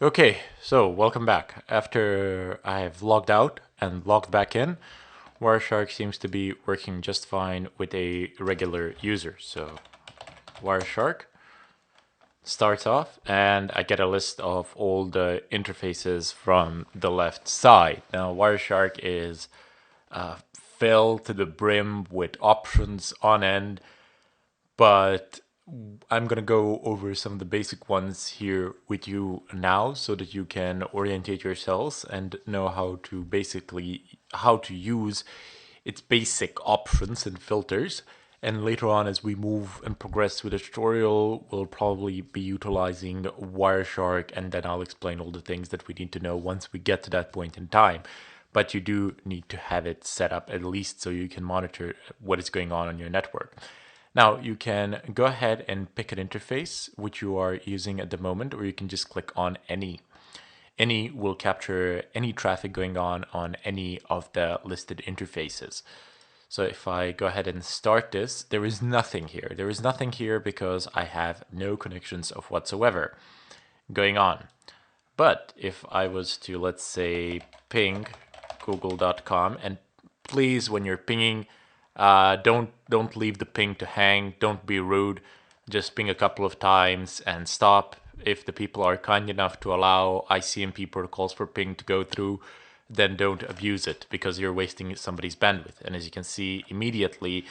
Okay, so welcome back. After I've logged out and logged back in, Wireshark seems to be working just fine with a regular user. So Wireshark starts off and I get a list of all the interfaces from the left side. Now Wireshark is filled to the brim with options on end, but I'm gonna go over some of the basic ones here with you now so that you can orientate yourselves and know how to use its basic options and filters. And later on, as we move and progress with the tutorial, we'll probably be utilizing Wireshark, and then I'll explain all the things that we need to know once we get to that point in time. But you do need to have it set up at least so you can monitor what is going on your network. Now you can go ahead and pick an interface which you are using at the moment, or you can just click on any. Any will capture any traffic going on any of the listed interfaces. So if I go ahead and start this, there is nothing here. There is nothing here because I have no connections of whatsoever going on. But if I was to, let's say, ping google.com, and please, when you're pinging, don't leave the ping to hang. Don't be rude. Just ping a couple of times and stop. If the people are kind enough to allow ICMP protocols for ping to go through, then don't abuse it because you're wasting somebody's bandwidth. And as you can see, immediately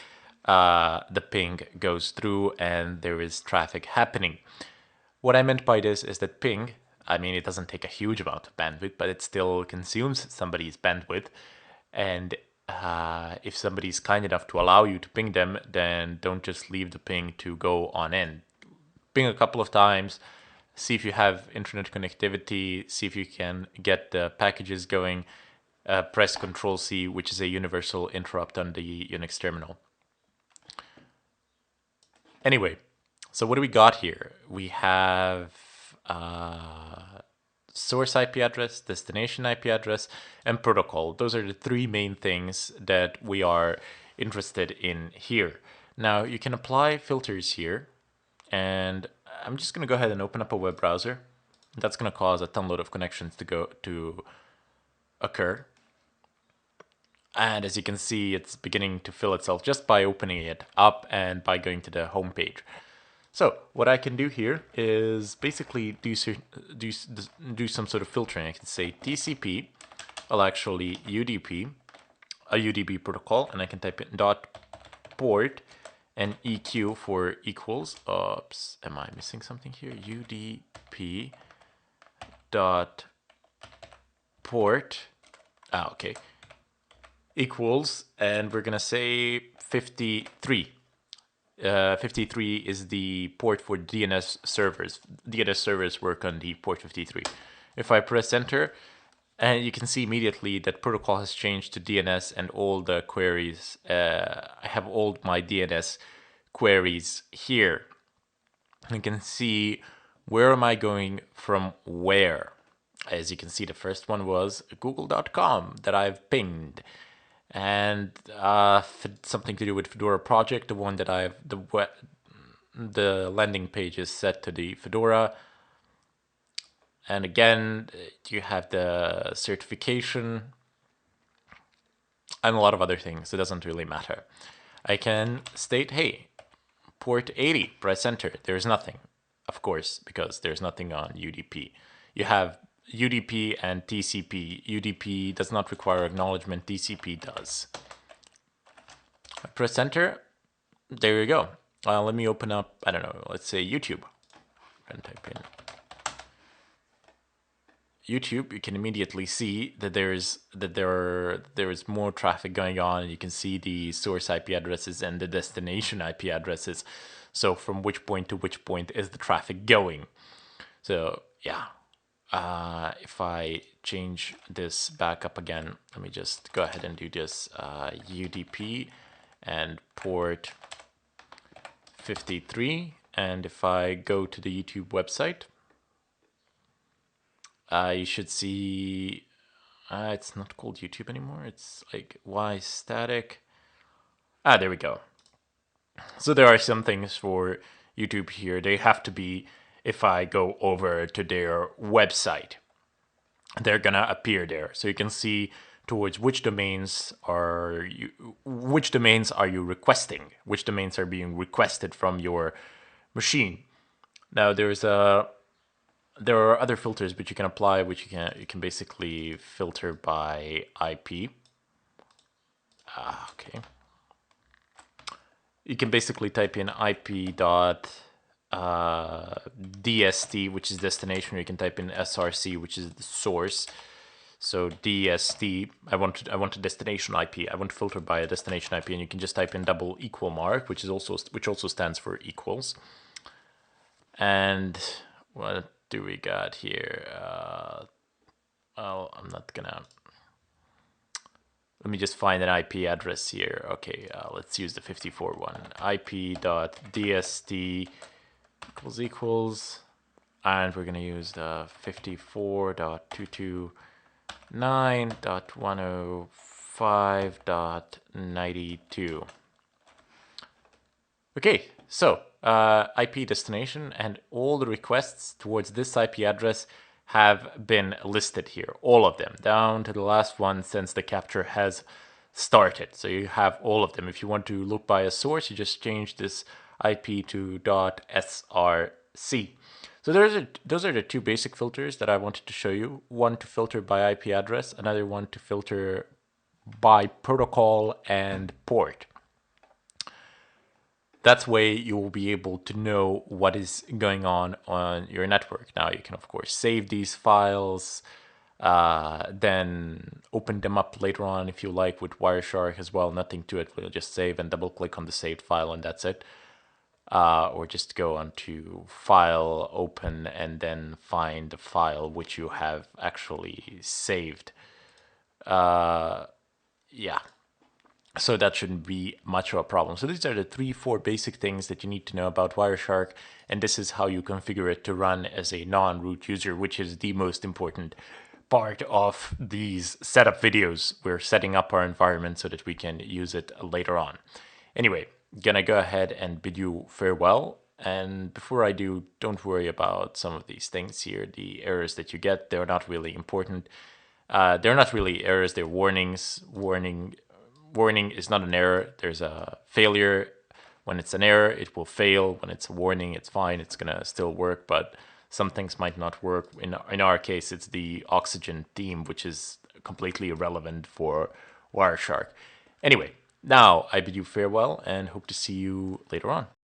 the ping goes through and there is traffic happening. What I meant by this is that ping, I mean, it doesn't take a huge amount of bandwidth, but it still consumes somebody's bandwidth. And if somebody's kind enough to allow you to ping them, then don't just leave the ping to go on in. Ping a couple of times, see if you have internet connectivity, see if you can get the packages going, press Control C, which is a universal interrupt on the Unix terminal. Anyway, so what do we got here? We have source IP address, destination IP address, and protocol. Those are the three main things that we are interested in here. Now you can apply filters here, and I'm just going to go ahead and open up a web browser. That's going to cause a ton load of connections to occur. And as you can see, it's beginning to fill itself just by opening it up and by going to the home page. So what I can do here is basically do some sort of filtering. I can say TCP, well actually UDP, a UDP protocol, and I can type in dot port and EQ for equals. Oops, am I missing something here? UDP dot port. Okay. Equals, and we're gonna say 53. 53 is the port for DNS servers. DNS servers work on the port 53. If I press enter, and you can see immediately that protocol has changed to DNS and all the queries. I have all my DNS queries here. You can see where am I going from where. As you can see, the first one was google.com that I've pinged. And something to do with Fedora project, the one that I've the landing page is set to the Fedora. And again, you have the certification and a lot of other things. It doesn't really matter. I can state, hey, port 80, press enter. There's nothing, of course, because there's nothing on UDP. You have UDP and TCP. UDP does not require acknowledgement, TCP does. I press enter, there you go. Let me open up, I don't know, let's say YouTube. And type in YouTube. You can immediately see that there is more traffic going on, and you can see the source IP addresses and the destination IP addresses. So from which point to which point is the traffic going? So yeah. If I change this back up again, let me just go ahead and do this UDP and port 53. And if I go to the YouTube website, you should see it's not called YouTube anymore. It's like Y static. There we go. So there are some things for YouTube here. They have to be if I go over to their website, they're gonna appear there. So you can see towards which domains are you requesting, which domains are being requested from your machine. Now there are other filters which you can apply, which you can basically filter by IP. Okay. You can basically type in ip.dst, which is destination. Or you can type in src, which is the source. So DST, I want a destination IP. I want to filter by a destination IP, and you can just type in double equal mark, which also stands for equals. And what do we got here? Well, I'm not gonna. Let me just find an IP address here. Okay, let's use the 54 one. ip.dst equals, and we're gonna use the 54.229.105.92. Okay, so IP destination and all the requests towards this IP address have been listed here, all of them, down to the last one since the capture has started. So you have all of them. If you want to look by a source, you just change this IP to .src. So those are the two basic filters that I wanted to show you. One to filter by IP address, another one to filter by protocol and port. That's way you will be able to know what is going on your network. Now you can of course save these files, then open them up later on if you like with Wireshark as well. Nothing to it. We'll just save and double click on the saved file and that's it. Or just go onto File, Open, and then find the file which you have actually saved. Yeah. So that shouldn't be much of a problem. So these are the 3-4 basic things that you need to know about Wireshark, and this is how you configure it to run as a non-root user, which is the most important part of these setup videos. We're setting up our environment so that we can use it later on. Anyway, gonna go ahead and bid you farewell. And before I do, don't worry about some of these things here. The errors that you get, they're not really important. They're not really errors, they're warnings. Warning is not an error. There's a failure. When it's an error, it will fail. When it's a warning, it's fine. It's gonna still work, but some things might not work. In our case, it's the oxygen theme, which is completely irrelevant for Wireshark. Anyway, now I bid you farewell and hope to see you later on.